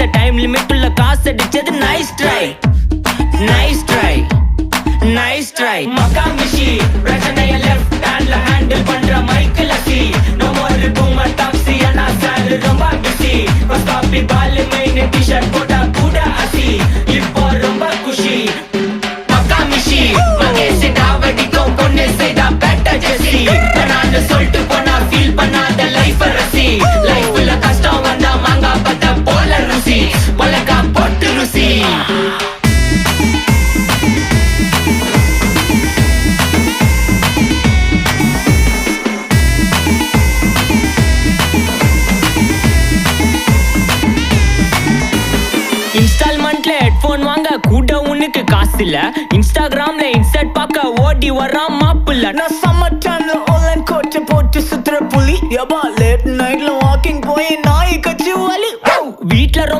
time limit உள்ள காசு அடிச்சது nice try nice try nice try மக்கா மிஷி பிரச்சனைய லெஃப்ட் ஹேண்ட்ல ஹேண்டில் பண்ற மைக்கேல் அசி நோ மோர் பூமர் டாக்ஸி அண்ணா சார் ரொம்ப பிஸி காபி பால் மெயின் டி-ஷர்ட் போட்டா கூட அசி இப்போ ரொம்ப குஷி மக்கா மிஷி மகேஷ் டாவடிக்கும் பொண்ணு செய்தா பெட்ட ஜெசி நான் சொல்லிட்டு போனா ஃபீல் பண்ணாத லைஃப் ரசி லைஃப்ல கஷ்டம் வந்தா மாங்கா பத்த போல ருசி மொளகா போட்டு ருசி இன்ஸ்டால்மெண்ட்ல ஹெட்போன் வாங்க கூட உனக்கு காசு இல்ல இன்ஸ்டாகிராம்ல இன்ஸ்டன்ட் பார்க்க ஓடி வரான் மாப்பிள்ள நான் சம்மர் டைம்ல ஆன்லைன் கோட்டை போட்டு சுத்துற புலி யபா லேட் நைட்ல வாக்கிங் போய் நாய் கச்சி வலி வீட்ல ரொம்ப